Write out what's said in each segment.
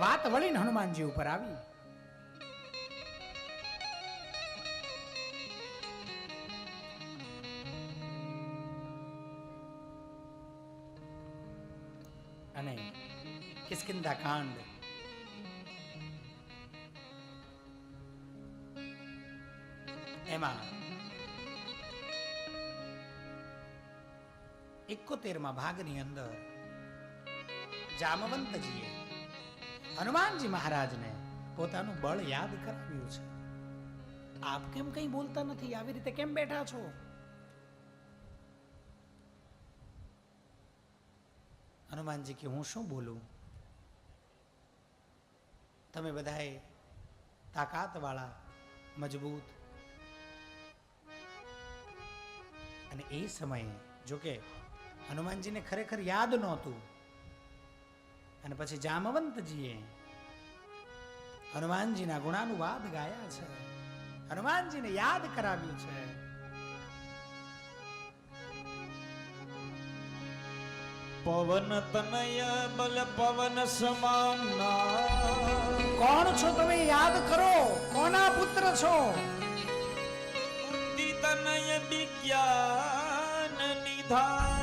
વાત વળીને હનુમાનજી ઉપર આવી. અને કિષ્કિંધા કાંડ એમાં 71મા ભાગની અંદર જામવંતજીએ હનુમાનજી મહારાજને પોતાનું બળ યાદ કરાવ્યું છે. આપ કેમ કંઈ બોલતા નથી? આવી રીતે કેમ બેઠા છો? હનુમાનજી કે હું શું બોલું? તમે બધાએ તાકાત વાળા, મજબૂત. અને એ સમયે જોકે હનુમાનજીને ખરેખર યાદ નહોતું. અને પછી જામવંતજીએ હનુમાનજીના ગુણાનુવાદ ગાયા છે, હનુમાનજીને યાદ કરાવ્યું છે. પવન તનય બલ પવન સમાના. કોણ છો તમે? યાદ કરો. કોના પુત્ર છો? બુદ્ધિ તનય વિજ્ઞાન નિધાના.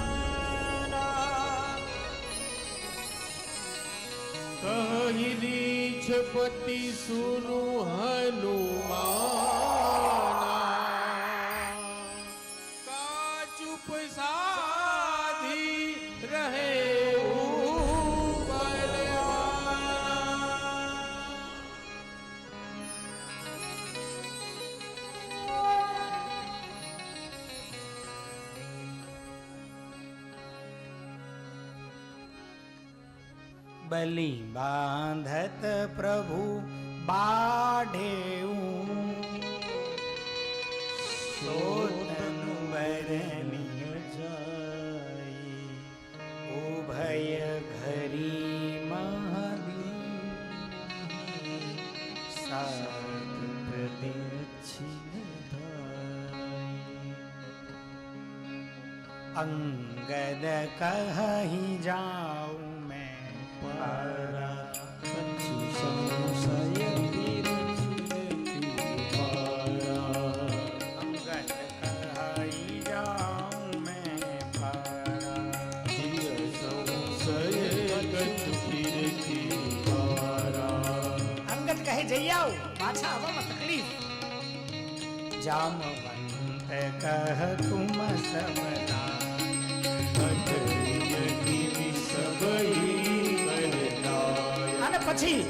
કહી રીછપતિ સુનુ હનુમાના. કાચુપ સાધી રહે બલિ બાંધત પ્રભુ બાઢેઉ સોતન બરની જાય. ઉભય ઘરી મહાદી સાત અંગદ કહી જાઉં મેં પારા. અંગદ કહે જઈ આવ, પાછા આવવામાં તકલીફ. જામવંત કહ તુમ સમના અને પછી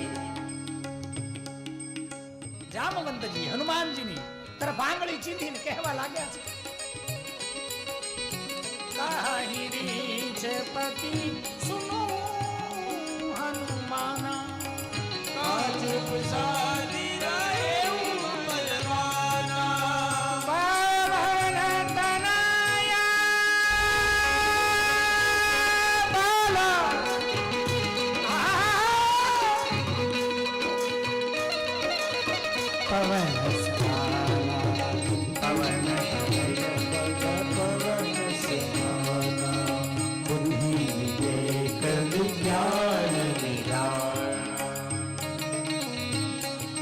જામવંતજી હનુમાનજીની તરફ આંગળી ચીંધીને કહેવા લાગ્યા છે, કહી રીછપતિ સુનો હનુમાના. કાચુપ સાધી રહે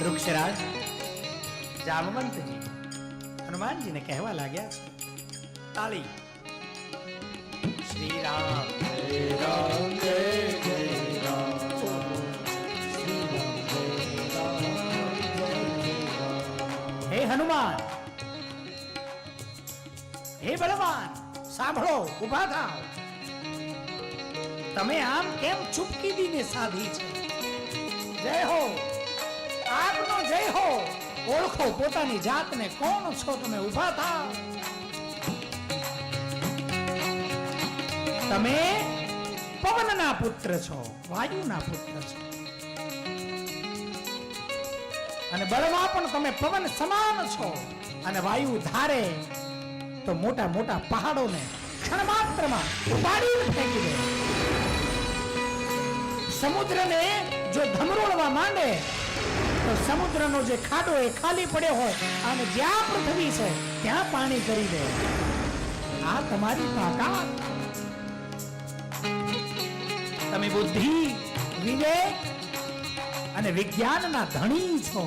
વૃક્ષરાજ જામવંતજી હનુમાનજીને કહેવા લાગ્યા છે, તાળી. શ્રી રામ જય રામ જય જય રામ. હે હનુમાન, હે બળવાન, સાંભળો, ઉભા થાઓ. તમે આમ કેમ ચૂપકી દીને સાધી છે? જય હો, આપનો જય હો. ઓળખો પોતાની જાતને, કોણ છો તમે? ઉભા થાઓ. તમે પવનના પુત્ર છો, વાયુના પુત્ર છો. અને બળમાં પણ તમે પવન સમાન છો. અને વાયુ ધારે તો મોટા મોટા પહાડોને ક્ષણ માત્રમાં ઉપાડીને ફેંકી દે. સમુદ્રને જો ધમરોળવા માંડે તો સમુદ્રનો જે ખાડો એ ખાલી પડ્યો હોય અને જ્યાં પૃથ્વી છે ત્યાં પાણી કરી દે. આ તમારી તાકાત. તમે બુદ્ધિ, વિવેક અને વિજ્ઞાનના ધણી છો.